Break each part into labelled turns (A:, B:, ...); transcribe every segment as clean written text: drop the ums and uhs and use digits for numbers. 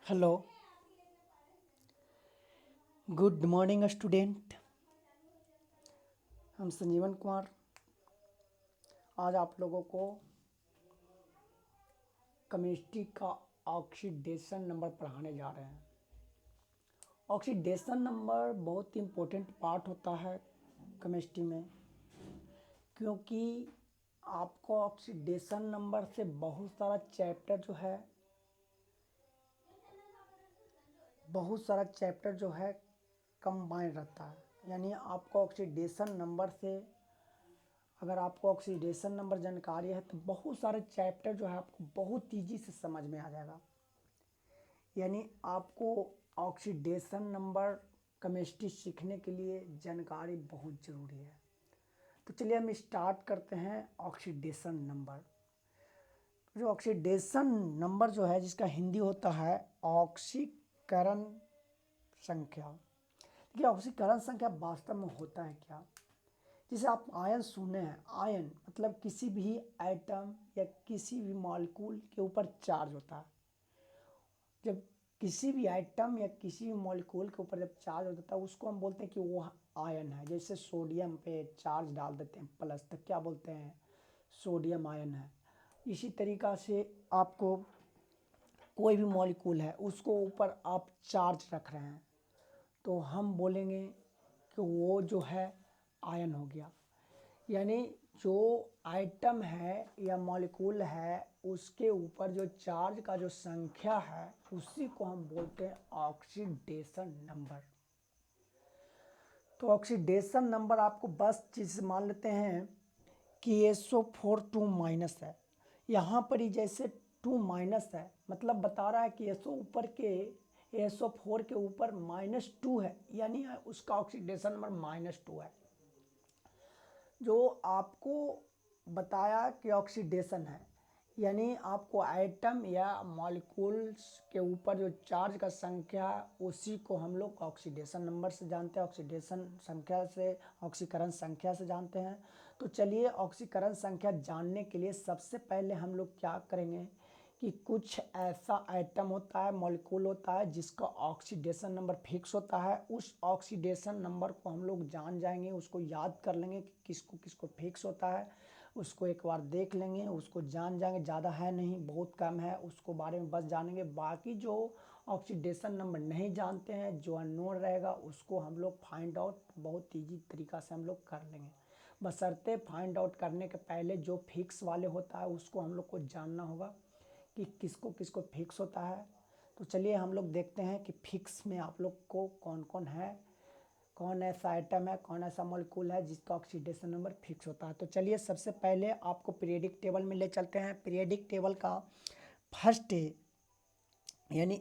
A: Hello, good morning student. हम संजीवन कुमार आज आप लोगों को केमिस्ट्री का ऑक्सीडेशन नंबर पढ़ाने जा रहे हैं। ऑक्सीडेशन नंबर बहुत ही इम्पोर्टेंट पार्ट होता है केमिस्ट्री में, क्योंकि आपको ऑक्सीडेशन नंबर से बहुत सारा चैप्टर जो है कंबाइन रहता है। यानी आपको ऑक्सीडेशन नंबर से, अगर आपको ऑक्सीडेशन नंबर जानकारी है तो बहुत सारे चैप्टर जो है आपको बहुत ईजी से समझ में आ जाएगा। यानी आपको ऑक्सीडेशन नंबर केमिस्ट्री सीखने के लिए जानकारी बहुत ज़रूरी है। तो चलिए हम स्टार्ट करते हैं ऑक्सीडेशन नंबर। जो ऑक्सीडेशन नंबर जो है, जिसका हिंदी होता है ऑक्सीकरण संख्या। देखिए, ऑक्सीकरण संख्या वास्तव में होता है क्या? जिसे आप आयन सुने हैं, आयन मतलब किसी भी एटम या किसी भी मॉलिक्यूल के ऊपर चार्ज होता है। जब किसी भी एटम या किसी भी मॉलिक्यूल के ऊपर जब चार्ज होता है उसको हम बोलते हैं कि वो आयन है। जैसे सोडियम पे चार्ज डाल देते हैं प्लस, तो क्या बोलते हैं? सोडियम आयन है। इसी तरीक़ा से आपको कोई भी मॉलिक्यूल है उसको ऊपर आप चार्ज रख रहे हैं तो हम बोलेंगे कि वो जो है आयन हो गया। यानी जो आइटम है या मॉलिक्यूल है उसके ऊपर जो चार्ज का जो संख्या है उसी को हम बोलते हैं ऑक्सीडेशन नंबर। तो ऑक्सीडेशन नंबर आपको बस चीज़ मान लेते हैं कि SO4 2 माइनस है। यहाँ पर ही जैसे 2 माइनस है, मतलब बता रहा है कि SO4 के ऊपर -2 है, यानी उसका ऑक्सीडेशन नंबर -2 है। जो आपको बताया कि ऑक्सीडेशन है, यानी आपको एटम या मॉलिक्यूल्स के ऊपर जो चार्ज का संख्या है उसी को हम लोग ऑक्सीडेशन नंबर से जानते हैं, ऑक्सीडेशन संख्या से, ऑक्सीकरण संख्या से जानते हैं। तो चलिए, ऑक्सीकरण संख्या जानने के लिए सबसे पहले हम लोग क्या करेंगे कि कुछ ऐसा एटम होता है, मॉलिक्यूल होता है जिसका ऑक्सीडेशन नंबर फिक्स होता है। उस ऑक्सीडेशन नंबर को हम लोग जान जाएंगे, उसको याद कर लेंगे कि किसको किसको फिक्स होता है। उसको एक बार देख लेंगे, उसको जान जाएंगे। ज़्यादा है नहीं, बहुत कम है, उसको बारे में बस जानेंगे। बाकी जो ऑक्सीडेशन नंबर नहीं जानते हैं, जो अननोन रहेगा, उसको हम लोग फाइंड आउट बहुत ईजी तरीक़ा से हम लोग कर लेंगे। बशर्ते फाइंड आउट करने के पहले जो फिक्स वाले होता है उसको हम लोग को जानना होगा कि किसको किसको फिक्स होता है। तो चलिए हम लोग देखते हैं कि फिक्स में आप लोग को कौन कौन है, कौन ऐसा आइटम है, कौन ऐसा मॉलिक्यूल है जिसका ऑक्सीडेशन नंबर फिक्स होता है। तो चलिए सबसे पहले आपको पीरियडिक टेबल में ले चलते हैं। पीरियडिक टेबल का फर्स्ट यानी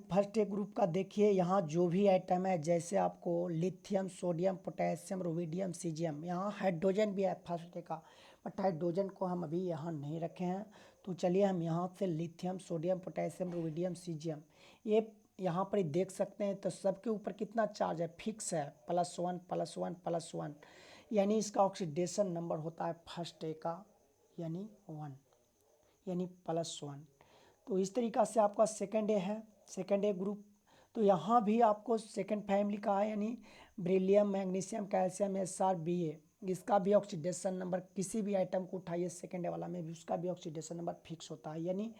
A: फर्स्ट ए ग्रुप का देखिए, यहाँ जो भी आइटम है, जैसे आपको lithium, sodium, potassium, rubidium, caesium, यहाँ हाइड्रोजन भी है फर्स्ट ए का, बट हाइड्रोजन को हम अभी यहाँ नहीं रखे हैं। तो चलिए हम यहाँ से lithium, sodium, potassium, rubidium, caesium, ये यहाँ पर ही देख सकते हैं। तो सबके ऊपर कितना चार्ज है? फिक्स है, +1 +1 +1। यानी इसका ऑक्सीडेशन नंबर होता है फर्स्ट ए का, यानी 1, यानी +1। तो इस तरीक़ा से आपका सेकेंड ए है, सेकेंड ए ग्रुप। तो यहाँ भी आपको सेकेंड फैमिली का है, यानी बेरिलियम, मैग्नीशियम, कैल्शियम, SrBa। इसका भी ऑक्सीडेशन नंबर, किसी भी आइटम को उठाइए सेकेंड ए वाला में भी उसका भी ऑक्सीडेशन नंबर फिक्स होता है। यानी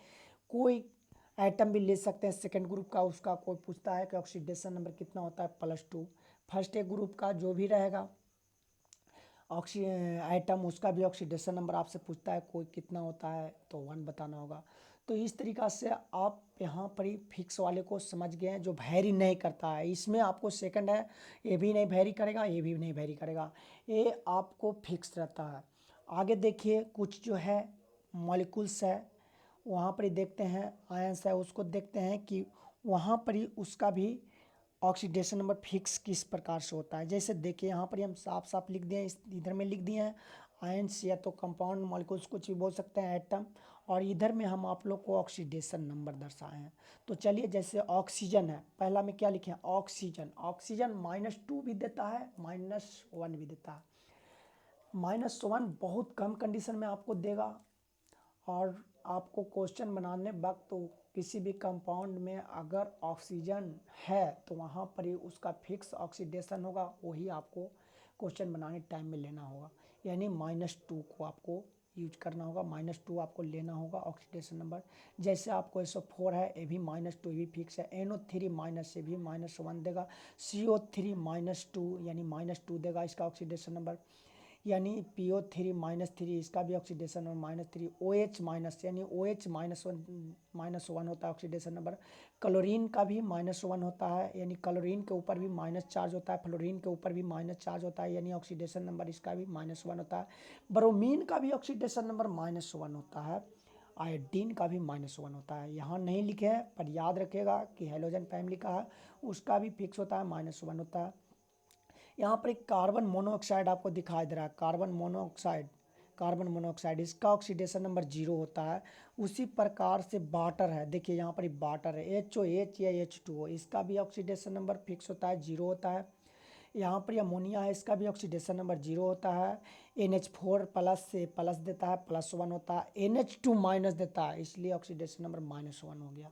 A: कोई आइटम भी ले सकते हैं सेकेंड ग्रुप का, उसका कोई पूछता है कि ऑक्सीडेशन नंबर कितना होता है, +2। फर्स्ट ए ग्रुप का जो भी रहेगा आइटम, उसका भी ऑक्सीडेशन नंबर आपसे पूछता है कोई कितना होता है, तो 1 बताना होगा। तो इस तरीक़ा से आप यहाँ पर ही फिक्स वाले को समझ गए हैं, जो वैरी नहीं करता है। इसमें आपको सेकंड है, ये भी नहीं वैरी करेगा, ये भी नहीं वैरी करेगा, ये आपको फिक्स रहता है। आगे देखिए, कुछ जो है मॉलिक्यूल्स है, वहाँ पर ही देखते हैं, आयंस है, उसको देखते हैं कि वहाँ पर ही उसका भी ऑक्सीडेशन नंबर फिक्स किस प्रकार से होता है। जैसे देखिए, यहाँ पर हम साफ साफ लिख दिए, इस इधर में लिख दिए हैं आयंस या तो कंपाउंड मॉलिक्यूल्स, कुछ भी बोल सकते हैं, एटम, और इधर में हम आप लोग को ऑक्सीडेशन नंबर दर्शाए हैं। तो चलिए, जैसे ऑक्सीजन है, पहला में क्या लिखे हैं? ऑक्सीजन। ऑक्सीजन -2 भी देता है, -1 भी देता है। -1 बहुत कम कंडीशन में आपको देगा, और आपको क्वेश्चन बनाने वक्त तो किसी भी कंपाउंड में अगर ऑक्सीजन है तो वहाँ पर ही उसका फिक्स ऑक्सीडेशन होगा, वही आपको क्वेश्चन बनाने टाइम में लेना होगा। यानी -2 को आपको यूज करना होगा, -2 आपको लेना होगा ऑक्सीडेशन नंबर। जैसे आपको SO4 है, ये भी -2 भी फिक्स है। NO3 माइनस, ये भी -1 देगा। CO3 -2 यानी -2 देगा इसका ऑक्सीडेशन नंबर। यानी PO3 -3 इसका भी ऑक्सीडेशन नंबर -3। OH माइनस यानी OH -1 होता है ऑक्सीडेशन नंबर। क्लोरीन का भी -1 होता है, यानी क्लोरीन के ऊपर भी माइनस चार्ज होता है। फ्लोरीन के ऊपर भी माइनस चार्ज होता है, यानी ऑक्सीडेशन नंबर इसका भी -1 होता है। ब्रोमीन का भी ऑक्सीडेशन नंबर -1 होता है। आयोडीन का भी -1 होता है। यहाँ नहीं लिखे हैं पर याद रखिएगा कि हेलोजन फैमिली का है, उसका भी फिक्स होता है, -1 होता है। यहाँ पर एक कार्बन मोनोऑक्साइड आपको दिखाई दे रहा है, कार्बन मोनोऑक्साइड इसका ऑक्सीडेशन नंबर 0 होता है। उसी प्रकार से वाटर है, देखिए यहाँ पर वाटर है HOH या H2O, इसका भी ऑक्सीडेशन नंबर फिक्स होता है, 0 होता है। यहाँ पर अमोनिया है, इसका भी ऑक्सीडेशन नंबर 0 होता है। NH4 प्लस से प्लस देता है, +1 होता है। NH2 माइनस देता है, इसलिए ऑक्सीडेशन नंबर -1 हो गया।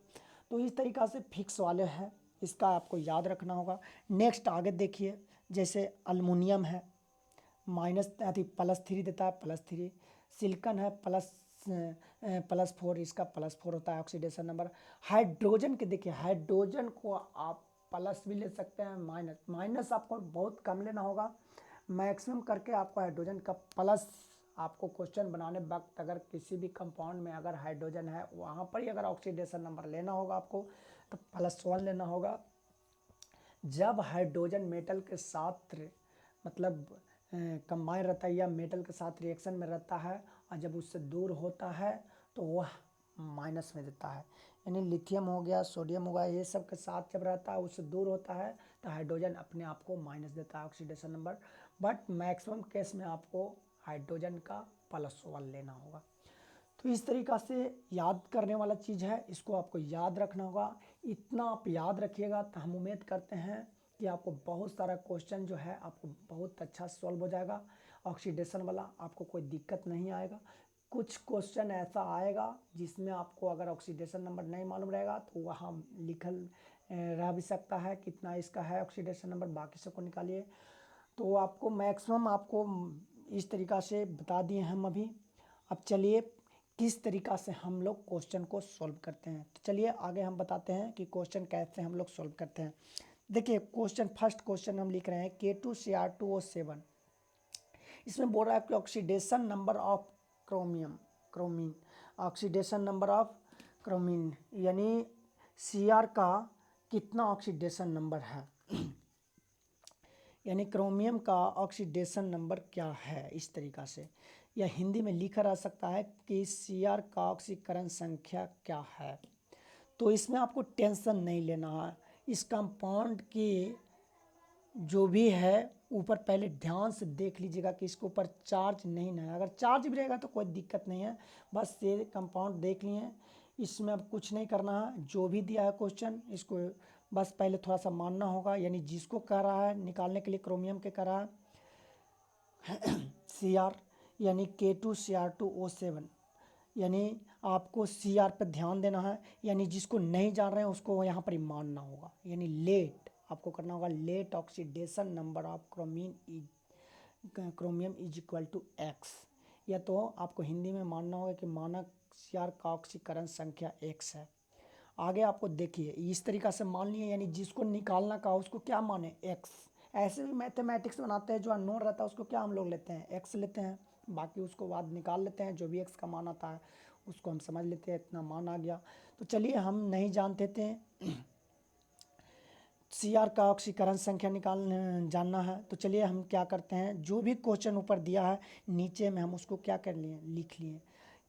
A: तो इस तरीक़ा से फिक्स वाले हैं, इसका आपको याद रखना होगा। नेक्स्ट आगे देखिए, जैसे अल्मुनियम है +3 देता है, +3। सिलिकॉन है +4, इसका +4 होता है ऑक्सीडेशन नंबर। हाइड्रोजन के देखिए, हाइड्रोजन को आप प्लस भी ले सकते हैं, माइनस आपको बहुत कम लेना होगा। मैक्सिमम करके आपको हाइड्रोजन का प्लस, आपको क्वेश्चन बनाने वक्त अगर किसी भी कंपाउंड में अगर हाइड्रोजन है वहाँ पर ही अगर ऑक्सीडेशन नंबर लेना होगा आपको तो +1 लेना होगा। जब हाइड्रोजन मेटल के साथ मतलब कंबाइन रहता है या मेटल के साथ रिएक्शन में रहता है और जब उससे दूर होता है तो वह माइनस में देता है। यानी लिथियम हो गया, सोडियम हो गया, ये सब के साथ जब रहता है उससे दूर होता है तो हाइड्रोजन अपने आप को माइनस देता है oxidation number. But maximum case में आपको हाइड्रोजन का +1 लेना होगा। तो इस तरीक़ा से याद करने वाला चीज़ है, इसको आपको याद रखना होगा। इतना आप याद रखिएगा तो हम उम्मीद करते हैं कि आपको बहुत सारा क्वेश्चन जो है आपको बहुत अच्छा सॉल्व हो जाएगा। ऑक्सीडेशन वाला आपको कोई दिक्कत नहीं आएगा। कुछ क्वेश्चन ऐसा आएगा जिसमें आपको अगर ऑक्सीडेशन नंबर नहीं मालूम रहेगा तो वहाँ लिखल रह भी सकता है कितना इसका है ऑक्सीडेशन नंबर, बाकी सबको निकालिए। तो आपको मैक्सिमम आपको इस तरीक़ा से बता दिए हम अभी। अब चलिए किस तरीक़ा से हम लोग क्वेश्चन को सॉल्व करते हैं, तो चलिए आगे हम बताते हैं कि क्वेश्चन कैसे हम लोग सॉल्व करते हैं। देखिए फर्स्ट क्वेश्चन हम लिख रहे हैं K2Cr2O7। इसमें बोल रहा है कि oxidation number of chromium, oxidation number of chromium यानी Cr का कितना ऑक्सीडेशन नंबर है यानी क्रोमियम का ऑक्सीडेशन नंबर क्या है, इस तरीक़ा से। या हिंदी में लिखा रह सकता है कि Cr का ऑक्सीकरण संख्या क्या है। तो इसमें आपको टेंशन नहीं लेना है। इस कंपाउंड की जो भी है ऊपर पहले ध्यान से देख लीजिएगा कि इसके ऊपर चार्ज नहीं ना है। अगर चार्ज भी रहेगा तो कोई दिक्कत नहीं है, बस ये कंपाउंड देख लिए, इसमें अब कुछ नहीं करना है। जो भी दिया है क्वेश्चन इसको बस पहले थोड़ा सा मानना होगा। यानी जिसको कह रहा है निकालने के लिए क्रोमियम के कह रहा है Cr यानी K2Cr2O7, यानी आपको Cr पर ध्यान देना है। यानी जिसको नहीं जान रहे हैं उसको यहाँ पर ही मानना होगा। यानी लेट आपको करना होगा, let oxidation number of chromium is equal to X। या तो आपको हिंदी में मानना होगा कि मानक Cr का ऑक्सीकरण संख्या X है। आगे आपको देखिए इस तरीक़ा से मान लिए, यानी जिसको निकालना का उसको क्या माने X। ऐसे भी मैथमेटिक्स बनाते हैं, जो अननोन रहता है उसको क्या हम लोग लेते हैं X लेते हैं, बाकी उसको बाद निकाल लेते हैं। जो भी X का मान आता है उसको हम समझ लेते हैं, इतना मान आ गया। तो चलिए हम नहीं जानते थे Cr का ऑक्सीकरण संख्या जानना है, तो चलिए हम क्या करते हैं, जो भी क्वेश्चन ऊपर दिया है नीचे में हम उसको क्या कर लिए, लिख लिए।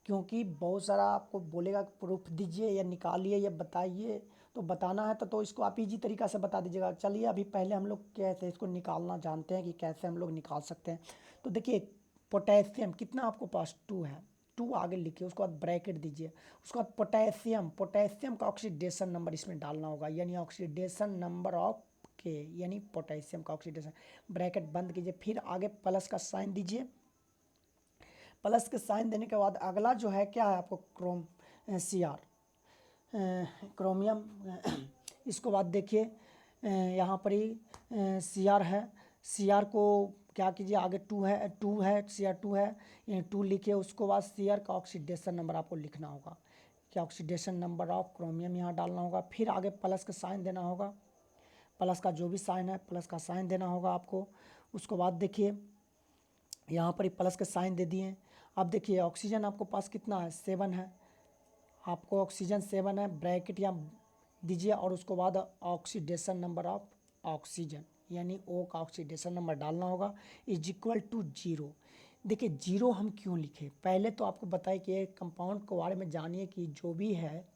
A: क्योंकि बहुत सारा आपको बोलेगा प्रूफ दीजिए या निकालिए या बताइए, तो बताना है तो इसको आप इजी तरीक़ा से बता दीजिएगा। चलिए अभी पहले हम लोग कैसे इसको निकालना जानते हैं कि कैसे हम लोग निकाल सकते हैं। तो देखिए पोटेशियम कितना आपको पास 2 है, 2 आगे लिखिए, उसके बाद ब्रैकेट दीजिए, उसके बाद पोटेशियम का ऑक्सीडेशन नंबर इसमें डालना होगा। यानी ऑक्सीडेशन नंबर ऑफ के यानी पोटेशियम का ऑक्सीडेशन, ब्रैकेट बंद कीजिए, फिर आगे प्लस का साइन दीजिए। प्लस के साइन देने के बाद अगला जो है क्या है आपको Cr क्रोमियम। इसको बाद देखिए यहाँ पर ही सी आर है, सी आर को क्या कीजिए, आगे टू है सी आर टू है, ये टू लिखिए। उसको बाद सी आर का ऑक्सीडेशन नंबर आपको लिखना होगा, क्या ऑक्सीडेशन नंबर ऑफ क्रोमियम यहाँ डालना होगा। फिर आगे प्लस का साइन देना होगा, प्लस का जो भी साइन है प्लस का साइन देना होगा आपको। उसको बाद देखिए यहाँ पर ही प्लस के साइन दे दिए। अब देखिए ऑक्सीजन आपको पास कितना है, 7 है, आपको ऑक्सीजन 7 है, ब्रैकेट या दीजिए और उसको बाद ऑक्सीडेशन नंबर ऑफ ऑक्सीजन यानी ओ का ऑक्सीडेशन नंबर डालना होगा इज इक्वल टू 0। देखिए 0 हम क्यों लिखे, पहले तो आपको बताए कि कंपाउंड के बारे में जानिए कि जो भी है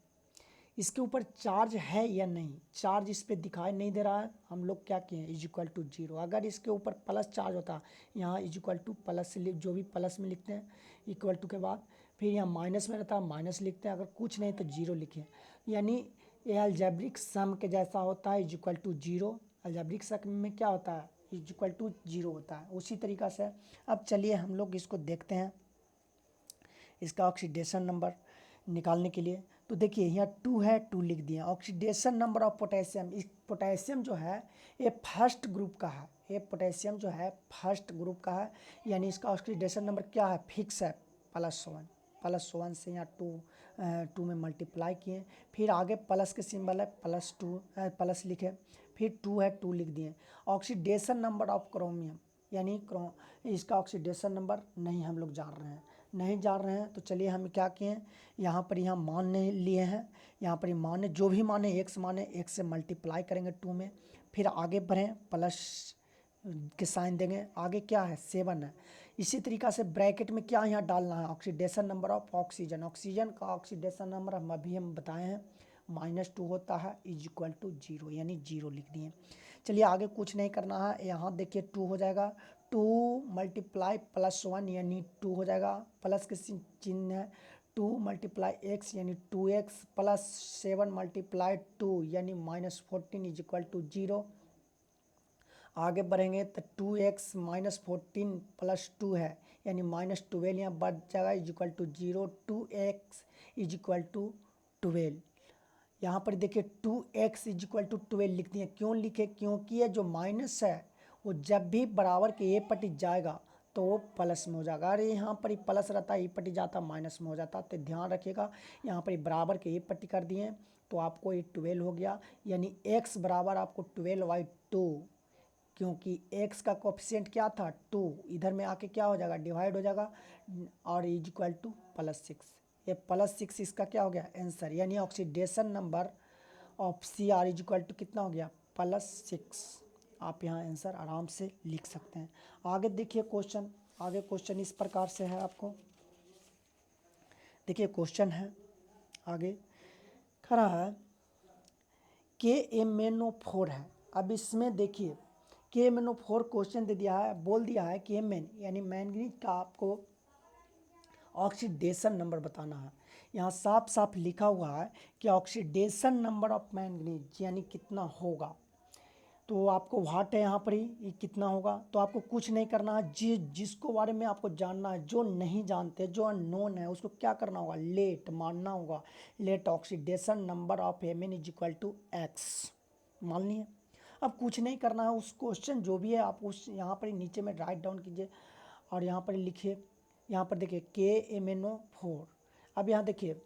A: इसके ऊपर चार्ज है या नहीं, चार्ज इस पर दिखाई नहीं दे रहा है, हम लोग क्या किए इज इक्वल टू 0। अगर इसके ऊपर प्लस चार्ज होता यहाँ इज इक्वल टू प्लस से जो भी प्लस में लिखते हैं इक्वल टू के बाद, फिर यहाँ माइनस में रहता है माइनस लिखते हैं, अगर कुछ नहीं तो 0 लिखें। यानी ये अलजेब्रिक सम के जैसा होता है इज इक्वल टू 0। अलजेब्रिक सम में क्या होता है इज इक्वल टू 0 होता है, उसी तरीक़ा से। अब चलिए हम लोग इसको देखते हैं, इसका ऑक्सीडेशन नंबर निकालने के लिए। तो देखिए यहाँ 2 है, 2 लिख दिए। ऑक्सीडेशन नंबर ऑफ पोटेशियम, इस पोटेशियम जो है ये फर्स्ट ग्रुप का है, ये पोटेशियम जो है फर्स्ट ग्रुप का है, यानी इसका ऑक्सीडेशन नंबर क्या है, फिक्स है +1। +1 से यहाँ 2 में मल्टीप्लाई किए, फिर आगे प्लस के सिंबल है +2 प्लस लिखे, फिर 2 है 2 लिख दिए। ऑक्सीडेशन नंबर ऑफ क्रोमियम यानी इसका ऑक्सीडेशन नंबर नहीं हम लोग जान रहे हैं, नहीं जान रहे हैं तो चलिए हम क्या किए, यहाँ पर यहाँ मान लिए हैं, यहाँ पर माने जो भी माने एक्स माने, एक्स से मल्टीप्लाई करेंगे 2 में, फिर आगे बढ़ें प्लस के साइन देंगे, आगे क्या है 7 है। इसी तरीक़ा से ब्रैकेट में क्या यहाँ डालना है, oxidation number of oxygen, oxygen का ऑक्सीडेशन नंबर हम बताए हैं -2 होता है इज इक्वल टू 0, यानी 0 लिख दिए। चलिए आगे कुछ नहीं करना है, यहाँ देखिए 2 हो जाएगा, 2 मल्टीप्लाई +1 यानी 2 हो जाएगा, प्लस के चिन्ह है, 2 मल्टीप्लाई एक्स यानी 2x प्लस 7 मल्टीप्लाई 2 यानी -14 इज इक्वल टू 0। आगे बढ़ेंगे तो 2x -14 + 2 है यानी -12 यहाँ बढ़ जाएगा is equal to 0। 2x is equal to 12, यहाँ पर देखिए 2x इज इक्वल टू 12 लिख दिए। क्यों लिखे, क्योंकि ये जो माइनस है वो जब भी बराबर के ए पट्टी जाएगा तो वो प्लस में हो जाएगा। अरे यहाँ पर ही प्लस रहता है, ए पट्टी जाता माइनस में हो जाता, तो ध्यान रखिएगा। यहाँ पर बराबर के ए पट्टी कर दिए तो आपको ये 12 हो गया, यानी x बराबर आपको 12/2, क्योंकि x का कोफिशिएंट क्या था 2, इधर में आके क्या हो जाएगा डिवाइड हो जाएगा और इज इक्वल टू +6। ये +6 इसका क्या हो गया आंसर, यानी oxidation number of Cr is equal to कितना हो गया +6। आप यहाँ आंसर आराम से लिख सकते हैं। आगे देखिए क्वेश्चन, आगे क्वेश्चन इस प्रकार से है, आपको देखिए क्वेश्चन है आगे खड़ा है KMnO4 है। अब इसमें देखिए KMnO4 क्वेश्चन दे दिया है, बोल दिया है Kmn यानी मैंगनीज का आपको ऑक्सीडेशन नंबर बताना है। यहाँ साफ साफ लिखा हुआ है कि ऑक्सीडेशन नंबर ऑफ मैंगनीज यानी कितना होगा, तो आपको व्हाट है यहाँ पर ही ये कितना होगा, तो आपको कुछ नहीं करना है। जिसको बारे में आपको जानना है, जो नहीं जानते, जो अननोन है, उसको क्या करना होगा लेट मानना होगा। Let oxidation number of Mn is equal to x मान लिए। अब कुछ नहीं करना है, उस क्वेश्चन जो भी है आप उस यहाँ पर नीचे में राइट डाउन कीजिए और यहाँ पर लिखिए। यहाँ पर देखिए KMnO4। अब यहाँ देखिए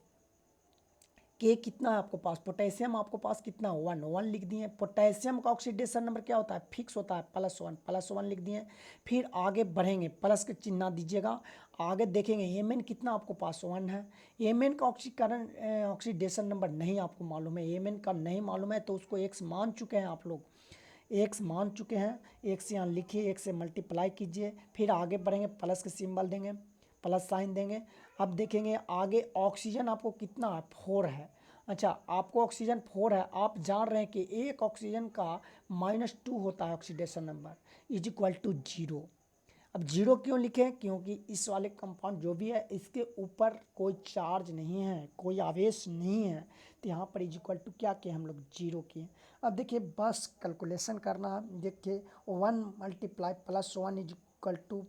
A: के कितना है आपको पास, पोटेशियम आपको पास कितना 1 लिख दिए। पोटेशियम का ऑक्सीडेशन नंबर क्या होता है फिक्स होता है +1 लिख दिए। फिर आगे बढ़ेंगे, प्लस के चिन्ह दीजिएगा, आगे देखेंगे Mn कितना आपको पास 1 है। Mn का ऑक्सीडेशन नंबर नहीं आपको मालूम है, Mn का नहीं मालूम है तो उसको x मान चुके हैं आप लोग, x मान चुके हैं, x यहाँ लिखिए, x से मल्टीप्लाई कीजिए, फिर आगे बढ़ेंगे प्लस के सिंबल देंगे, प्लस साइन देंगे। अब देखेंगे आगे ऑक्सीजन आपको कितना है 4 है। अच्छा आपको ऑक्सीजन 4 है, आप जान रहे हैं कि एक ऑक्सीजन का -2 होता है oxidation number is equal to 0। अब 0 क्यों लिखें, क्योंकि इस वाले कंपाउंड जो भी है इसके ऊपर कोई चार्ज नहीं है, कोई आवेश नहीं है, तो यहाँ पर इज इक्वल टू क्या किए हम लोग 0 किए। अब देखिए बस कैलकुलेशन करना है, देखिए 1 मल्टीप्लाई +1 इज इक्वल टू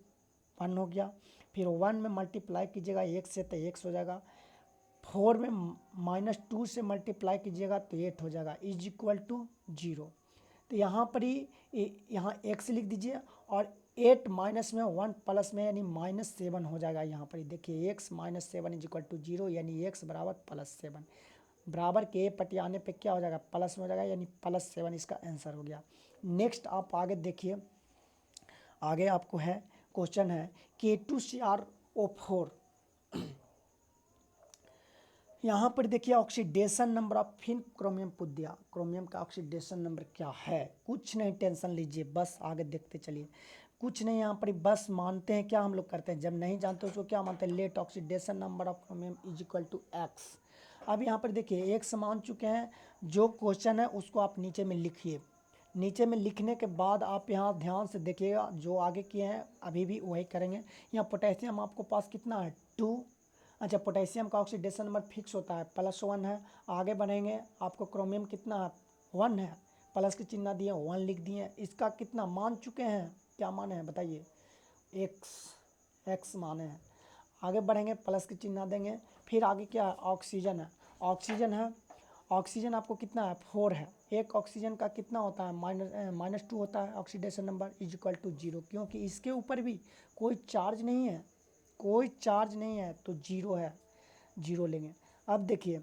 A: 1 हो गया, फिर 1 में मल्टीप्लाई कीजिएगा x से तो x हो जाएगा, 4 में -2 से मल्टीप्लाई कीजिएगा तो 8 हो जाएगा इज इक्वल टू 0। तो यहाँ पर ही यहाँ x लिख दीजिए और 8 माइनस में 1 प्लस में यानी -7 हो जाएगा। यहाँ पर देखिए x -7 इज इक्वल टू 0 यानी x बराबर +7 बराबर के पटी आने पे क्या हो जाएगा प्लस में हो जाएगा यानी +7 इसका आंसर हो गया। नेक्स्ट आप आगे देखिए, आगे आपको है क्वेश्चन है K2CrO4। यहाँ पर देखिए ऑक्सीडेशन नंबर ऑफ फिन क्रोमियम पूछ दिया, क्रोमियम का ऑक्सीडेशन नंबर क्या है, कुछ नहीं टेंशन लीजिए, बस आगे देखते चलिए। कुछ नहीं यहाँ पर बस मानते हैं क्या हम लोग करते हैं, जब नहीं जानते उसको क्या मानते हैं, let oxidation number of chromium is equal to x. अब यहाँ पर देखिए एक्स मान चुके हैं, जो क्वेश्चन है उसको आप नीचे में लिखिए। नीचे में लिखने के बाद आप यहाँ ध्यान से देखिएगा, जो आगे किए हैं अभी भी वही करेंगे। यहाँ पोटेशियम आपको पास कितना है 2। अच्छा, पोटेशियम का ऑक्सीडेशन नंबर फिक्स होता है +1 है। आगे बढ़ेंगे, आपको क्रोमियम कितना है 1 है, प्लस के चिन्ह दिए 1 लिख दिए। इसका कितना मान चुके हैं, क्या माने हैं बताइए, एक्स माने हैं। आगे बढ़ेंगे, प्लस के चिन्ह देंगे। फिर आगे क्या है, ऑक्सीजन है, ऑक्सीजन है, ऑक्सीजन आपको कितना है 4 है। एक ऑक्सीजन का कितना होता है -2 होता है oxidation number is equal to 0, क्योंकि इसके ऊपर भी कोई चार्ज नहीं है, कोई चार्ज नहीं है तो 0 है, 0 लेंगे। अब देखिए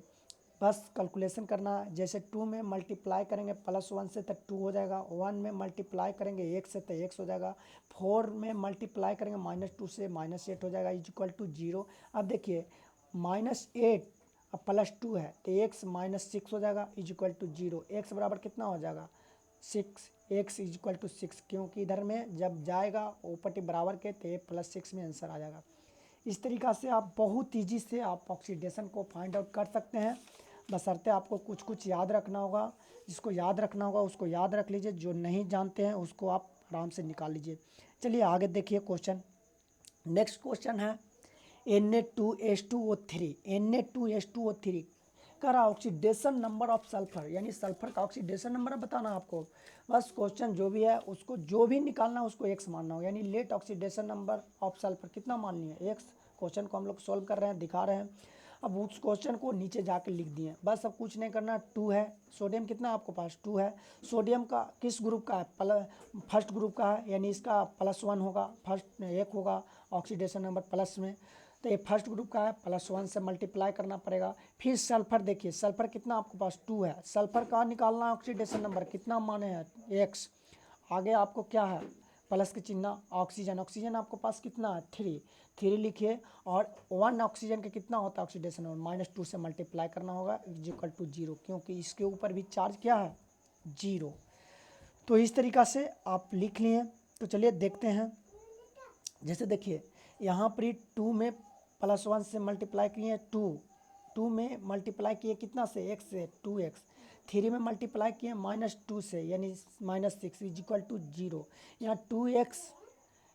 A: बस कैलकुलेशन करना है, जैसे 2 में मल्टीप्लाई करेंगे +1 से तो 2 हो जाएगा, 1 में मल्टीप्लाई करेंगे 1 से तो x हो जाएगा, 4 में मल्टीप्लाई करेंगे -2 से -8 हो जाएगा इज इक्वल टू 0। अब देखिए -8 अब +2 है तो x -6 हो जाएगा इज इक्वल टू 0। x बराबर कितना हो जाएगा 6, x इज इक्वल टू 6, क्योंकि इधर में जब जाएगा ऊपर बराबर के तो +6 में आंसर आ जाएगा। इस तरीक़ा से आप बहुत ईजी से आप ऑक्सीडेशन को फाइंड आउट कर सकते हैं, बशर्ते आपको कुछ कुछ याद रखना होगा। जिसको याद रखना होगा उसको याद रख लीजिए, जो नहीं जानते हैं उसको आप आराम से निकाल लीजिए। चलिए आगे देखिए क्वेश्चन। नेक्स्ट क्वेश्चन है Na2H2O3, Na2H2O3 कह रहा ऑक्सीडेशन नंबर ऑफ सल्फर, यानी सल्फर का ऑक्सीडेशन नंबर बताना आपको। बस क्वेश्चन जो भी है उसको जो भी निकालना है उसको x मानना हो, यानी let oxidation number of sulphur कितना मान लिए x। क्वेश्चन को हम लोग सॉल्व कर रहे हैं, दिखा रहे हैं। अब उस क्वेश्चन को नीचे जाकर लिख दिए, बस अब कुछ नहीं करना। 2 है, सोडियम कितना आपको पास 2 है। सोडियम का किस ग्रुप का है, फर्स्ट ग्रुप का है, यानी इसका +1 होगा, फर्स्ट 1 होगा ऑक्सीडेशन नंबर प्लस में, तो ये फर्स्ट ग्रुप का है, +1 से मल्टीप्लाई करना पड़ेगा। फिर सल्फर देखिए, सल्फर कितना आपके पास 2 है, सल्फर का निकालना ऑक्सीडेशन नंबर कितना माने हैं x। आगे आपको क्या है प्लस के चिन्ह, ऑक्सीजन, ऑक्सीजन आपको पास कितना है 3 लिखिए, और 1 ऑक्सीजन का कितना होता है ऑक्सीडेशन नंबर -2 से मल्टीप्लाई करना होगा इज इक्वल टू 0, क्योंकि इसके ऊपर भी चार्ज क्या है 0। तो इस तरीक़ा से आप लिख लिए। तो चलिए देखते हैं, जैसे देखिए यहाँ पर 2 में +1 से मल्टीप्लाई किए 2 में मल्टीप्लाई किए कितना से x से 2x, 3 में मल्टीप्लाई किए -2 से यानी -6 इज इक्वल टू 0। यहाँ 2x,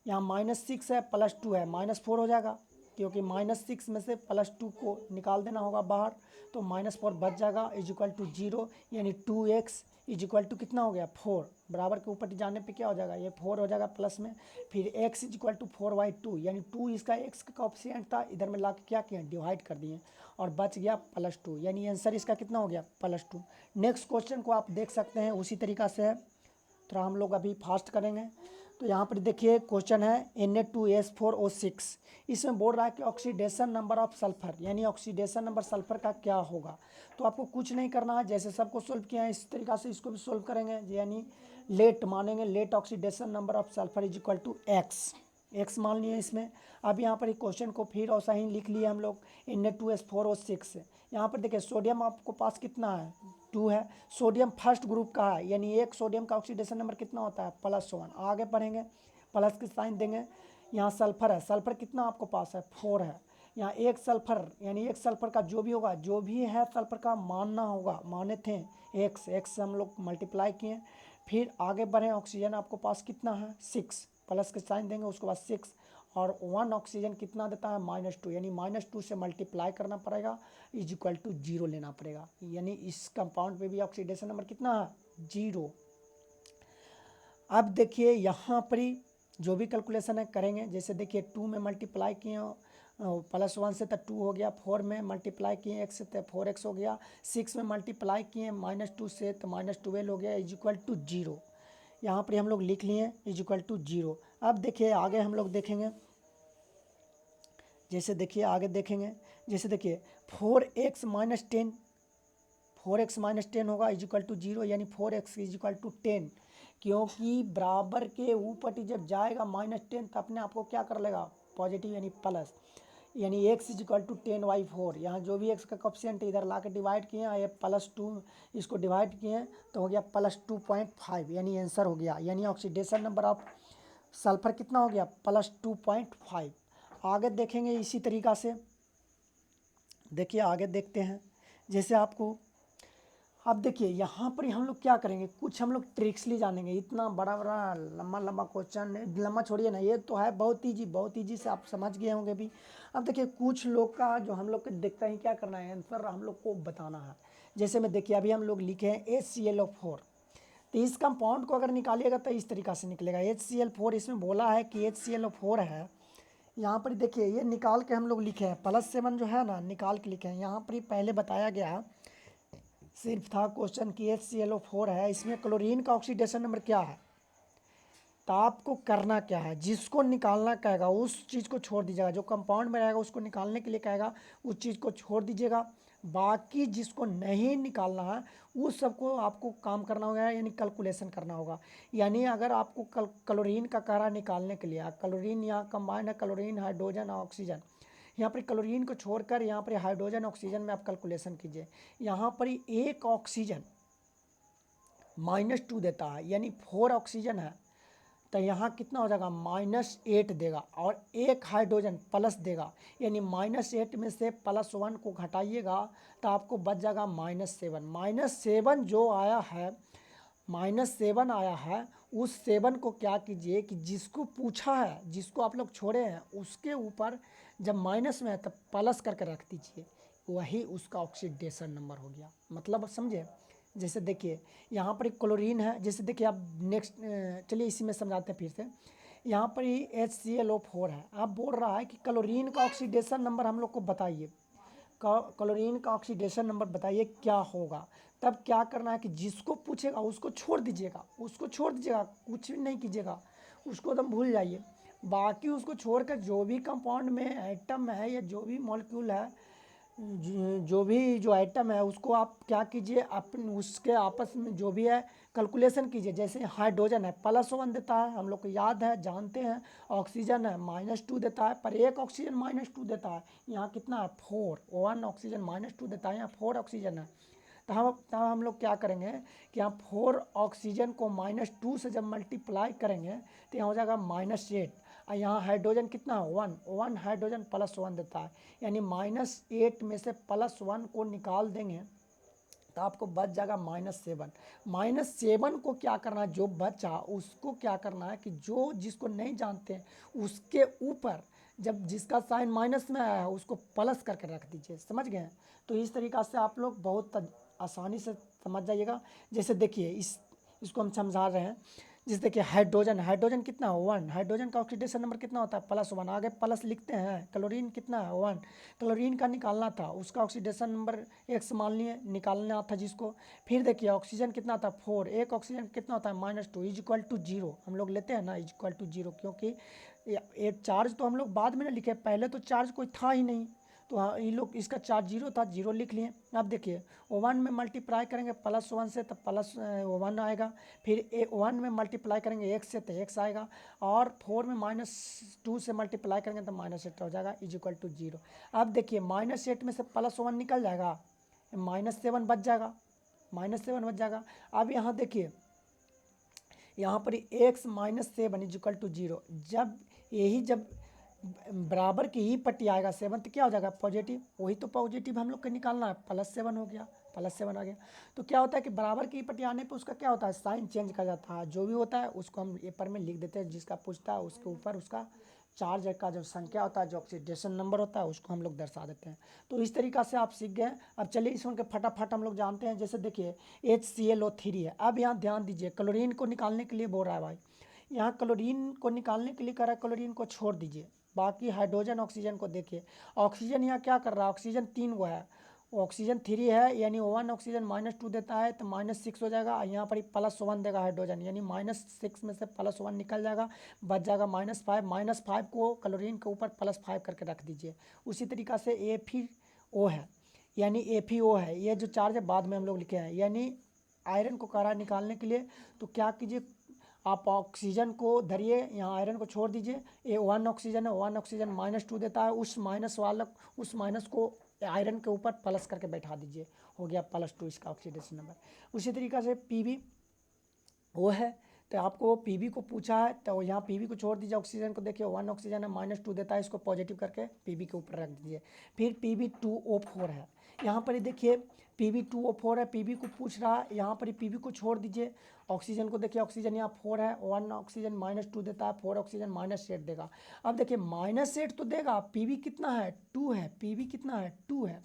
A: यहाँ -6 है +2 है -4 हो जाएगा, क्योंकि -6 में से +2 को निकाल देना होगा बाहर, तो -4 बच जाएगा इज इक्वल टू 0, यानी 2x इज इक्वल टू कितना हो गया 4, बराबर के ऊपर जाने पे क्या हो जाएगा ये 4 हो जाएगा प्लस में। फिर x इज इक्वल टू 4/2, यानी 2 इसका x का कोएफिशिएंट था, इधर में ला के क्या किया डिवाइड कर दिए और बच गया +2, यानी आंसर इसका कितना हो गया +2। नेक्स्ट क्वेश्चन को आप देख सकते हैं, उसी तरीक़ा से है, थोड़ा हम लोग अभी फास्ट करेंगे। तो यहाँ पर देखिए क्वेश्चन है Na2S4O6, इसमें बोल रहा है कि ऑक्सीडेशन नंबर ऑफ सल्फर, यानी ऑक्सीडेशन नंबर सल्फर का क्या होगा। तो आपको कुछ नहीं करना है, जैसे सबको सोल्व किया है इस तरीक़ा से इसको भी सोल्व करेंगे, यानी लेट मानेंगे, let oxidation number of sulphur is equal to x मान लिए इसमें। अब यहाँ पर एक क्वेश्चन को फिर ऐसा ही लिख लिए हम लोग Na2S4O6। यहाँ पर देखिए सोडियम आपको पास कितना है 2 है, सोडियम फर्स्ट ग्रुप का है, यानी एक सोडियम का ऑक्सीडेशन नंबर कितना होता है +1। आगे बढ़ेंगे, प्लस के साइन देंगे। यहाँ सल्फर है, सल्फर कितना आपको पास है 4 है। यहाँ एक सल्फर, यानी एक सल्फर का जो भी होगा, जो भी है सल्फर का मानना होगा, माने थे x से हम लोग मल्टीप्लाई किए। फिर आगे बढ़े, ऑक्सीजन आपको पास कितना है 6, प्लस के साइन देंगे, उसके बाद 6 और 1 ऑक्सीजन कितना देता है -2, यानी -2 से मल्टीप्लाई करना पड़ेगा इज इक्वल टू 0 लेना पड़ेगा, यानी इस कंपाउंड पे भी ऑक्सीडेशन नंबर कितना है 0। अब देखिए यहाँ पर ही जो भी कैलकुलेशन है करेंगे, जैसे देखिए 2 में मल्टीप्लाई किए +1 से तो 2 हो गया, 4 में मल्टीप्लाई किए x से तो 4x हो गया, 6 में मल्टीप्लाई किए -2 से तो -12 हो गया इक्वल टू 0। यहाँ पर हम लोग लिख लिए इक्वल टू 0। अब देखिए आगे हम लोग देखेंगे, जैसे देखिए आगे देखेंगे, जैसे देखिए 4x - 10, 4x - 10 होगा इक्वल टू 0, यानी 4x इक्वल टू 10, क्योंकि बराबर के ऊपर जब जाएगा -10 तो अपने आप को क्या कर लेगा, पॉजिटिव यानी प्लस, यानी x इक्वल टू 10/4। यहाँ जो भी x का कोफिशिएंट इधर ला के डिवाइड किए हैं, ये +2 इसको डिवाइड किए हैं तो हो गया +2.5, यानी आंसर हो गया, यानी ऑक्सीडेशन नंबर ऑफ सल्फर कितना हो गया, +2.5। आगे देखेंगे इसी तरीक़ा से, देखिए आगे देखते हैं, जैसे आपको अब देखिए यहाँ पर हम लोग क्या करेंगे, कुछ हम लोग ट्रिक्सली जानेंगे। इतना बड़ा बड़ा लंबा लंबा क्वेश्चन, लंबा छोड़िए ना, ये तो है बहुत ईजी से आप समझ गए होंगे भी। अब देखिए कुछ लोग का जो हम लोग को देखता ही क्या करना है, आंसर हम लोग को बताना है। जैसे में देखिए अभी हम लोग लिखे हैं HClO4, तो इस कंपाउंड को अगर निकालिएगा तो इस तरीक़ा से निकलेगा। HCl4 इसमें बोला है कि HClO4 है, यहाँ पर देखिए ये निकाल के हम लोग लिखे हैं, +7 जो है ना निकाल के लिखे हैं। यहाँ पर ही पहले बताया गया सिर्फ था क्वेश्चन की HClO4 है, इसमें क्लोरीन का ऑक्सीडेशन नंबर क्या है, तो आपको करना क्या है, जिसको निकालना कहेगा उस चीज़ को छोड़ दीजिएगा, जो कंपाउंड में रहेगा उसको निकालने के लिए कहेगा उस चीज़ को छोड़ दीजिएगा, बाकी जिसको नहीं निकालना है उस सबको आपको काम करना होगा, यानी कैलकुलेशन करना होगा। यानी अगर आपको क्लोरीन का कह रहा निकालने के लिए, क्लोरीन यहाँ कंबाइंड है, क्लोरीन हाइड्रोजन और ऑक्सीजन, यहाँ पर क्लोरीन को छोड़कर यहाँ पर हाइड्रोजन ऑक्सीजन में आप कैलकुलेशन कीजिए। यहाँ पर एक ऑक्सीजन -2 देता है, यानी 4 ऑक्सीजन है तो यहाँ कितना हो जाएगा, -8 देगा, और एक हाइड्रोजन प्लस देगा, यानी -8 में से +1 को घटाइएगा तो आपको बच जाएगा -7। -7 जो आया है, -7 आया है, उस 7 को क्या कीजिए कि जिसको पूछा है, जिसको आप लोग छोड़े हैं उसके ऊपर जब माइनस में है तब प्लस करके रख दीजिए, वही उसका ऑक्सीडेशन नंबर हो गया। मतलब समझे, जैसे देखिए यहाँ पर एक क्लोरीन है, जैसे देखिए आप नेक्स्ट चलिए इसी में समझाते हैं फिर से। यहाँ पर ही HClO4 है, आप बोल रहा है कि क्लोरीन का ऑक्सीडेशन नंबर हम लोग को बताइए, क्लोरीन का ऑक्सीडेशन नंबर बताइए क्या होगा। तब क्या करना है कि जिसको पूछेगा उसको छोड़ दीजिएगा, कुछ भी नहीं कीजिएगा, उसको एकदम भूल जाइए। बाकी उसको छोड़कर जो भी कंपाउंड में एटम है या जो भी मॉलिक्यूल है, जो भी जो आइटम है उसको आप क्या कीजिए, अपन उसके आपस में जो भी है कैलकुलेशन कीजिए। जैसे हाइड्रोजन है +1 देता है, हम लोग को याद है जानते हैं। ऑक्सीजन है -2 देता है, पर एक ऑक्सीजन -2 देता है, यहाँ कितना है 4, 1 ऑक्सीजन -2 देता है, यहाँ 4 ऑक्सीजन है। तो हम लोग क्या करेंगे कि यहाँ 4 ऑक्सीजन को -2 से जब मल्टीप्लाई करेंगे तो यहाँ हो जाएगा -8, और यहाँ हाइड्रोजन कितना है 1 हाइड्रोजन +1 देता है, यानी -8 में से +1 को निकाल देंगे तो आपको बच जाएगा -7। -7 को क्या करना है, जो बचा उसको क्या करना है कि जो जिसको नहीं जानते हैं उसके ऊपर जब जिसका साइन माइनस में आया है उसको प्लस करके रख दीजिए, समझ गए। तो इस तरीक़ा से आप लोग बहुत आसानी से समझ जाइएगा। जैसे देखिए इसको हम समझा रहे हैं, जैसे देखिए हाइड्रोजन कितना है 1, हाइड्रोजन का ऑक्सीडेशन नंबर कितना होता है +1, आगे प्लस लिखते हैं। क्लोरीन कितना है 1, क्लोरीन का निकालना था, उसका ऑक्सीडेशन नंबर x मान लिए, निकालना था जिसको। फिर देखिए ऑक्सीजन कितना था 4, एक ऑक्सीजन कितना होता है -2 इक्वल टू 0, हम लोग लेते हैं ना इक्वल टू 0, क्योंकि एक चार्ज तो हम लोग बाद में ना लिखे, पहले तो चार्ज कोई था ही नहीं, तो हाँ ये लोग इसका चार्ज 0 था, 0 लिख लिए। अब देखिए 1 में मल्टीप्लाई करेंगे +1 से तो +1 आएगा, फिर 1 में मल्टीप्लाई करेंगे x से तो x आएगा, और 4 में -2 से मल्टीप्लाई करेंगे तो -8 हो जाएगा इक्वल टू 0। अब देखिए -8 में से +1 निकल जाएगा, -7 बच जाएगा, अब यहाँ देखिए यहाँ पर x -7 इक्वल टू 0, जब बराबर की ही पट्टी आएगा 7 तो क्या हो जाएगा पॉजिटिव, वही तो पॉजिटिव हम लोग को निकालना है, +7 हो गया, +7 आ गया। तो क्या होता है कि बराबर की पट्टी आने पे उसका क्या होता है, साइन चेंज कर जाता है, जो भी होता है उसको हम पेपर में लिख देते हैं, जिसका पूछता है उसके ऊपर उसका चार्ज का जो संख्या होता है, जो ऑक्सीडेशन नंबर होता है उसको हम लोग दर्शा देते हैं। तो इस तरीक़ा से आप सीख गए। अब चलिए इसमें के फटाफट हम लोग जानते हैं। जैसे देखिए HClO3 है, अब यहाँ ध्यान दीजिए, क्लोरीन को निकालने के लिए बोल रहा है भाई, यहाँ क्लोरीन को निकालने के लिए कह रहा है क्लोरीन को छोड़ दीजिए, बाकी हाइड्रोजन ऑक्सीजन को देखिए, ऑक्सीजन यहाँ क्या कर रहा है, ऑक्सीजन 3 वो है, ऑक्सीजन 3 है, यानी 1 ऑक्सीजन -2 देता है तो -6 हो जाएगा। यहाँ पर +1 देगा हाइड्रोजन, यानी -6 में से +1 निकल जाएगा, बच जाएगा -5। -5 को क्लोरीन के ऊपर +5 करके रख दीजिए। उसी तरीक़ा से FeO है, यानी FeO है, ये जो चार्ज है बाद में हम लोग लिखे हैं। यानी आयरन को करा निकालने के लिए तो क्या कीजिए, आप ऑक्सीजन को धरिए, यहाँ आयरन को छोड़ दीजिए, ये 1 ऑक्सीजन है, 1 ऑक्सीजन -2 देता है, उस माइनस को आयरन के ऊपर प्लस करके बैठा दीजिए, हो गया +2 इसका ऑक्सीडेशन नंबर। उसी तरीक़ा से Pb वो है, तो आपको Pb को पूछा है तो यहाँ Pb को छोड़ दीजिए, ऑक्सीजन को देखिए 1 ऑक्सीजन है, -2 देता है, इसको पॉजिटिव करके Pb के ऊपर रख दीजिए। फिर Pb2O4 है, यहाँ पर ही देखिए Pb2O4 है, Pb को पूछ रहा है, यहाँ पर ही Pb को छोड़ दीजिए, ऑक्सीजन को देखिए, ऑक्सीजन यहाँ 4 है, 1 ऑक्सीजन -2 देता है, 4 ऑक्सीजन -8 देगा। अब देखिए -8 तो देगा, Pb कितना है, 2 है, Pb कितना है, 2 है,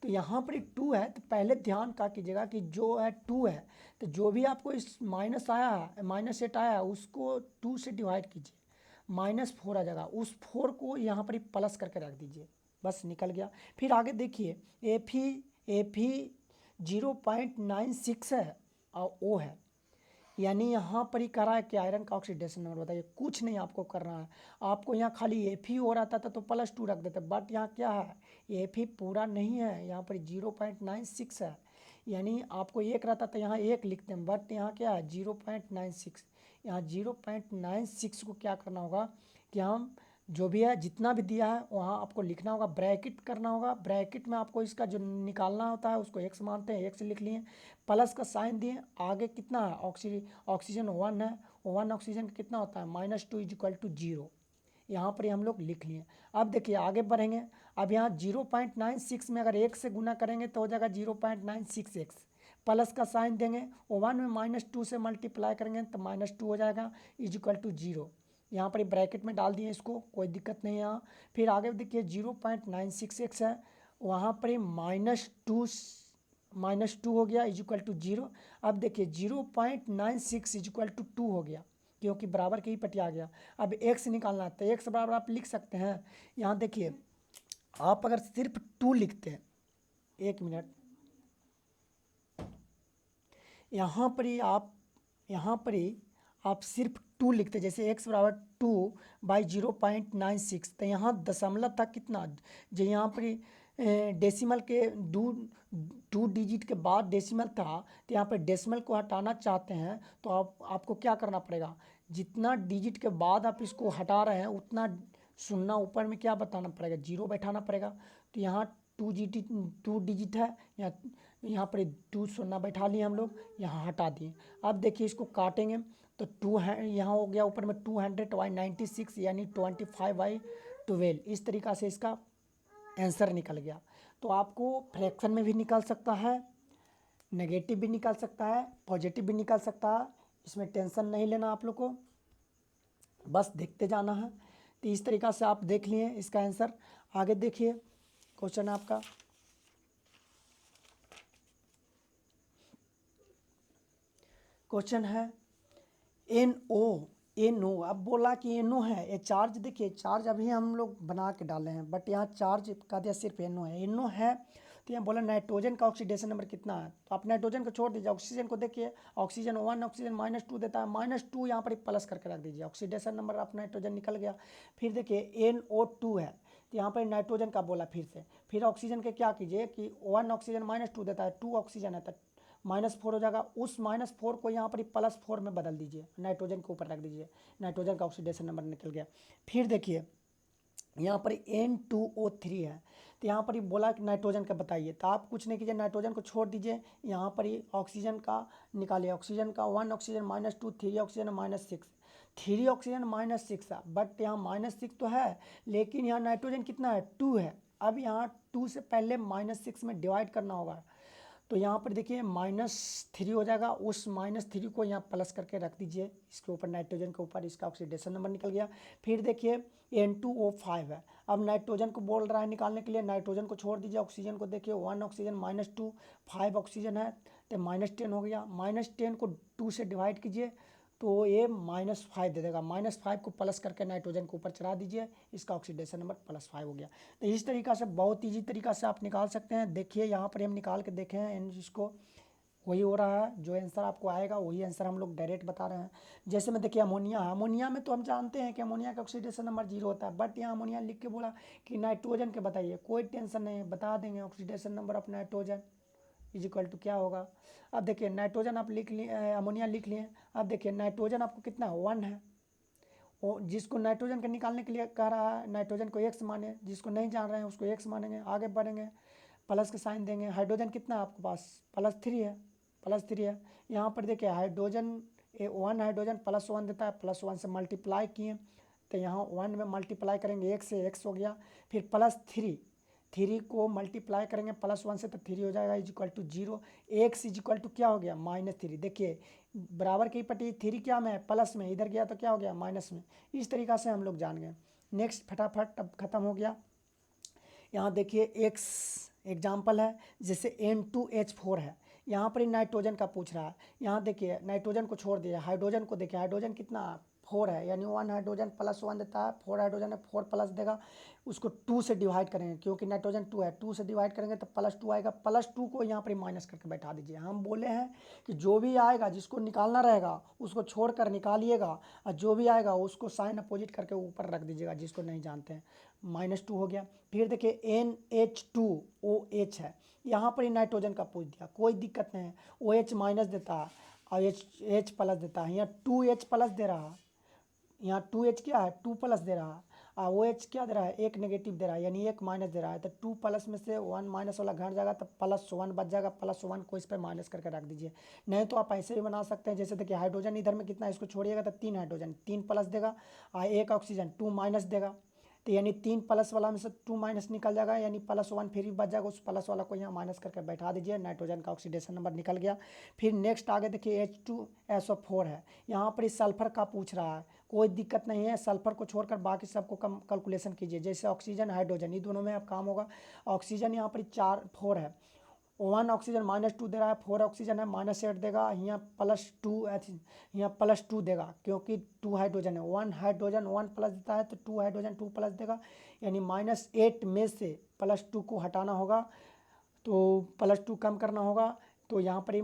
A: तो यहाँ पर 2 है, तो पहले ध्यान क्या कीजिएगा कि जो है 2 है, तो जो भी आपको इस माइनस आया है, -8 आया है, उसको 2 से डिवाइड कीजिए, -4 आ जाएगा, उस 4 को यहाँ पर ही प्लस करके रख दीजिए, बस निकल गया। फिर आगे देखिए Fe 0.96 है और O है, यानी यहाँ पर ही करा है कि आयरन का ऑक्सीडेशन नंबर बताइए, कुछ नहीं आपको करना है, आपको यहाँ खाली Fe हो रहा था तो +2 रख देते, बट यहाँ क्या है, Fe पूरा नहीं है, यहाँ पर 0.96 है, यानी आपको 1 रहता तो यहाँ 1 लिखते हैं, बट यहाँ क्या है 0.96, यहाँ 0.96 को क्या करना होगा कि हम जो भी है जितना भी दिया है वहाँ आपको लिखना होगा, ब्रैकेट करना होगा, ब्रैकेट में आपको इसका जो निकालना होता है उसको x मानते हैं, x लिख लिए, प्लस का साइन दिए, आगे कितना है ऑक्सीजन 1 है, 1 ऑक्सीजन कितना होता है -2 = 0, यहाँ पर हम लोग लिख लिए। अब देखिए आगे बढ़ेंगे, अब यहाँ 0.96 में अगर 1 से गुना करेंगे तो हो जाएगा 0.96x, प्लस का साइन देंगे, 1 में -2 से मल्टीप्लाई करेंगे तो -2 हो जाएगा = 0, यहाँ पर ब्रैकेट में डाल दिए इसको, कोई दिक्कत नहीं है यहाँ। फिर आगे देखिए 0.96x है, वहाँ पर ही -2 हो गया = 0। अब देखिए 0.96 = 2 हो गया, क्योंकि बराबर के ही पट्टी आ गया। अब x निकालना है तो x बराबर आप लिख सकते हैं, यहाँ देखिए आप अगर सिर्फ 2 लिखते हैं, 1 मिनट, यहाँ पर ही आप सिर्फ 2 लिखते, जैसे x बराबर 2/0.96, तो यहाँ दशमलव था कितना, जो यहाँ पर डेसिमल के 2 डिजिट के बाद डेसिमल था, तो यहाँ पर डेसिमल को हटाना चाहते हैं तो आपको क्या करना पड़ेगा, जितना डिजिट के बाद आप इसको हटा रहे हैं उतना सुन्ना ऊपर में क्या बताना पड़ेगा, 0 बैठाना पड़ेगा। तो यहाँ 2 डिजिट है, यहाँ पर 2 सुन्ना बैठा लिए हम लोग, यहाँ हटा दिए। अब देखिए इसको काटेंगे तो 2 है, यहाँ हो गया ऊपर में 200/96, यानी 25/12, इस तरीक़ा से इसका आंसर निकल गया। तो आपको फ्रैक्शन में भी निकल सकता है, नेगेटिव भी निकल सकता है, पॉजिटिव भी निकल सकता है, इसमें टेंशन नहीं लेना आप लोग को, बस देखते जाना है। तो इस तरीक़ा से आप देख लिए इसका आंसर। आगे देखिए क्वेश्चन आपका, क्वेश्चन है NO। अब बोला कि NO है, ये चार्ज देखिए, चार्ज अभी हम लोग बना के डाले हैं, बट यहाँ चार्ज का दिया सिर्फ NO है, NO है। तो यहाँ बोला नाइट्रोजन का ऑक्सीडेशन नंबर कितना है, तो आप नाइट्रोजन को छोड़ दीजिए, ऑक्सीजन को देखिए, ऑक्सीजन 1 ऑक्सीजन -2 देता है, -2 यहाँ पर प्लस करके रख दीजिए, ऑक्सीडेशन नंबर आप नाइट्रोजन निकल गया। फिर देखिए NO2 है, तो यहाँ पर नाइट्रोजन का बोला फिर ऑक्सीजन के क्या कीजिए कि 1 ऑक्सीजन -2 देता है, 2 ऑक्सीजन है तो -4 हो जाएगा, उस -4 को यहाँ पर +4 में बदल दीजिए, नाइट्रोजन के ऊपर रख दीजिए, नाइट्रोजन का ऑक्सीडेशन नंबर निकल गया। फिर देखिए यहाँ पर N2O3 है, तो यहाँ पर ही बोला कि नाइट्रोजन का बताइए, तो आप कुछ नहीं कीजिए, नाइट्रोजन को छोड़ दीजिए, यहाँ पर ही ऑक्सीजन का निकालिए, ऑक्सीजन का 1 ऑक्सीजन -2, 3 ऑक्सीजन -6, 3 ऑक्सीजन -6 है, बट यहाँ -6 तो है, लेकिन यहाँ नाइट्रोजन कितना है 2 है। अब यहाँ 2 से पहले -6 में डिवाइड करना होगा, तो यहाँ पर देखिए -3 हो जाएगा, उस -3 को यहाँ प्लस करके रख दीजिए इसके ऊपर, नाइट्रोजन के ऊपर, इसका ऑक्सीडेशन नंबर निकल गया। फिर देखिए N2O5 है, अब नाइट्रोजन को बोल रहा है निकालने के लिए, नाइट्रोजन को छोड़ दीजिए, ऑक्सीजन को देखिए 1 ऑक्सीजन -2, 5 ऑक्सीजन है तो -10 हो गया, -10 को 2 से डिवाइड कीजिए तो ये -5 दे देगा। -5 को प्लस करके नाइट्रोजन को ऊपर चढ़ा दीजिए, इसका ऑक्सीडेशन नंबर +5 हो गया। तो इस तरीक़ा से बहुत ईजी तरीक़ा से आप निकाल सकते हैं। देखिए यहाँ पर हम निकाल के देखे हैं, इसको वही हो रहा है, जो आंसर आपको आएगा वही आंसर हम लोग डायरेक्ट बता रहे हैं। जैसे में देखिए अमोनिया में तो हम जानते हैं कि अमोनिया का ऑक्सीडेशन नंबर 0 होता है, बट यहाँ अमोनिया लिख के बोला कि नाइट्रोजन के बताइए, कोई टेंशन नहीं है, बता देंगे। Oxidation number of nitrogen is equal to क्या होगा। अब देखिए नाइट्रोजन आप लिख लिए, अमोनिया लिख लिए। अब देखिए नाइट्रोजन आपको कितना है, 1 है। और जिसको नाइट्रोजन के निकालने के लिए कह रहा है, नाइट्रोजन को x माने, जिसको नहीं जान रहे हैं उसको x मानेंगे, आगे बढ़ेंगे, प्लस के साइन देंगे। हाइड्रोजन कितना है आपके पास, +3 है, +3 है। यहाँ पर देखिए हाइड्रोजन 1 हाइड्रोजन +1 देता है, +1 से मल्टीप्लाई किए तो यहाँ 1 में मल्टीप्लाई करेंगे 1 से, x हो गया। फिर +3 को मल्टीप्लाई करेंगे +1 से तो 3 हो जाएगा, is equal to 0। x is equal to क्या हो गया, -3। देखिए बराबर की पट्टी 3 क्या में है, प्लस में, इधर गया तो क्या हो गया, माइनस में। इस तरीक़ा से हम लोग जान गए। नेक्स्ट फटाफट अब ख़त्म हो गया। यहाँ देखिए एक एग्जाम्पल है, जैसे N2H4 है, यहाँ पर ही नाइट्रोजन का पूछ रहा है। यहाँ देखिए नाइट्रोजन को छोड़ दिया, हाइड्रोजन को देखिए, हाइड्रोजन कितना 4 है, यानी 1 हाइड्रोजन +1 देता है, 4 हाइड्रोजन है, 4 प्लस देगा। उसको 2 से डिवाइड करेंगे, क्योंकि नाइट्रोजन 2 है, 2 से डिवाइड करेंगे तो +2 आएगा। +2 को यहाँ पर माइनस करके बैठा दीजिए। हम बोले हैं कि जो भी आएगा जिसको निकालना रहेगा उसको छोड़ कर निकालिएगा, और जो भी आएगा उसको साइन अपोजिट करके ऊपर रख दीजिएगा, जिसको नहीं जानते हैं। -2 हो गया। फिर देखिए NH2OH है, यहाँ पर ही नाइट्रोजन का पूछ दिया, कोई दिक्कत नहीं है। OH माइनस देता है और H प्लस देता है, यहाँ 2H प्लस दे रहा है, यहाँ 2H क्या है, 2 प्लस दे रहा है, और OH क्या दे रहा है, 1 नेगेटिव दे रहा है, यानी 1 माइनस दे रहा है। तो 2 प्लस में से 1 माइनस वाला घट जाएगा तो +1 बच जाएगा, +1 को इस पर माइनस करके रख दीजिए। नहीं तो आप ऐसे भी बना सकते हैं, जैसे देखिए हाइड्रोजन इधर में कितना है, इसको छोड़िएगा तो 3 हाइड्रोजन, 3 प्लस देगा और 1 ऑक्सीजन 2 माइनस देगा। तो यानी 3 प्लस वाला में से 2 माइनस निकल जाएगा, यानी +1 फिर भी बच जाएगा, उस प्लस वाला को यहाँ माइनस करके बैठा दीजिए, नाइट्रोजन का ऑक्सीडेशन नंबर निकल गया। फिर नेक्स्ट आगे देखिए H2SO4 है, यहाँ पर इस सल्फर का पूछ रहा है, कोई दिक्कत नहीं है। सल्फर को छोड़कर बाकी सबको कम कैलकुलेशन कीजिए, जैसे ऑक्सीजन हाइड्रोजन, ये दोनों में अब काम होगा। ऑक्सीजन यहाँ पर 4 है, 1 ऑक्सीजन -2 दे रहा है, 4 ऑक्सीजन है -8 देगा, यहाँ +2 देगा, क्योंकि 2 हाइड्रोजन है। 1 हाइड्रोजन 1 प्लस देता है तो 2 हाइड्रोजन 2 प्लस देगा, यानी -8 में से +2 को हटाना होगा, तो +2 कम करना होगा, तो यहाँ पर ही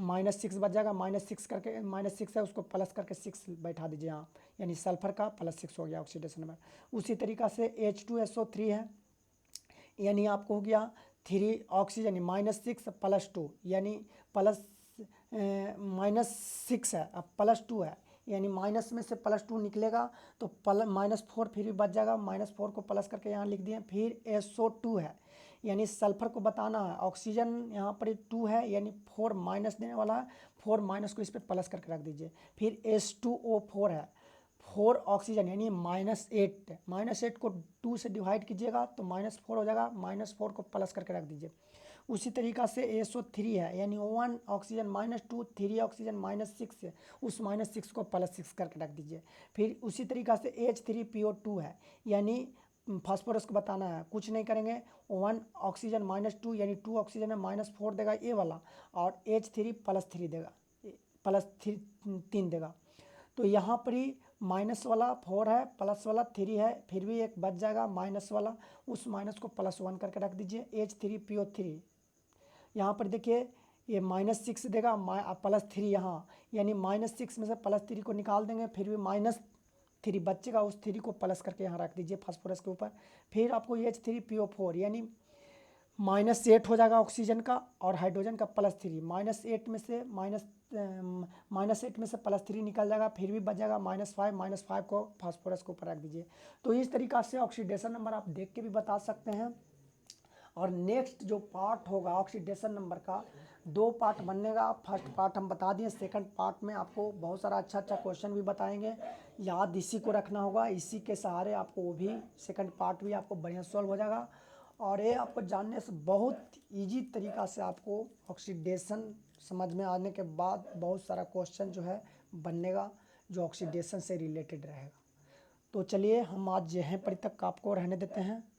A: -6 बच जाएगा। -6 करके, -6 है उसको प्लस करके 6 बैठा दीजिए यहाँ, यानी सल्फर का +6 हो गया ऑक्सीडेशन नंबर। उसी तरीक़ा से H2SO3 है, यानी आपको हो गया 3 ऑक्सीजन -6 +2, यानी -6 है, अब +2 है, यानी माइनस में से +2 निकलेगा तो -4 फिर भी बच जाएगा। -4 को प्लस करके यहाँ लिख दिए। फिर SO2 है, यानी सल्फर को बताना है। ऑक्सीजन यहाँ पर 2 है, यानी 4 माइनस देने वाला है, 4 माइनस को इस पर प्लस करके रख दीजिए। फिर H2O4 है, 4 ऑक्सीजन यानी -8, -8 को 2 से डिवाइड कीजिएगा तो -4 हो जाएगा, -4 को प्लस करके रख दीजिए। उसी तरीक़ा से SO3 है, यानी 1 ऑक्सीजन -2, 3 ऑक्सीजन -6 है, उस -6 को +6 करके रख दीजिए। फिर उसी तरीक़ा से H3PO2 है, यानी फास्फोरस को बताना है, कुछ नहीं करेंगे। 1 ऑक्सीजन -2 यानी 2 ऑक्सीजन में -4 देगा ये वाला, और H3 +3 देगा, +3 देगा। तो यहाँ पर ही माइनस वाला 4 है, प्लस वाला 3 है, फिर भी एक बच जाएगा माइनस वाला, उस माइनस को +1 करके रख दीजिए। H3PO3 यहाँ पर देखिए ये -6 देगा, +3 यहाँ, यानी -6 में से +3 को निकाल देंगे, फिर भी -3 बचेगा, उस 3 को प्लस करके यहाँ रख दीजिए फास्फोरस के ऊपर। फिर आपको H3PO4 यानी -8 हो जाएगा ऑक्सीजन का, और हाइड्रोजन का +3, -8 में से +3 निकल जाएगा, फिर भी बच जाएगा -5 को फास्फोरस के ऊपर रख दीजिए। तो इस तरीक़ा से ऑक्सीडेशन नंबर आप देख के भी बता सकते हैं। और नेक्स्ट जो पार्ट होगा ऑक्सीडेशन नंबर का, 2 पार्ट बनेगा। फर्स्ट पार्ट हम बता दिए, सेकंड पार्ट में आपको बहुत सारा अच्छा क्वेश्चन भी बताएंगे, याद इसी को रखना होगा, इसी के सहारे आपको वो भी सेकंड पार्ट भी आपको बढ़िया सॉल्व हो जाएगा। और ये आपको जानने से बहुत इजी तरीक़ा से आपको ऑक्सीडेशन समझ में आने के बाद बहुत सारा क्वेश्चन जो है बनेगा, जो ऑक्सीडेशन से रिलेटेड रहेगा। तो चलिए हम आज यहीं पर तक आपको रहने देते हैं।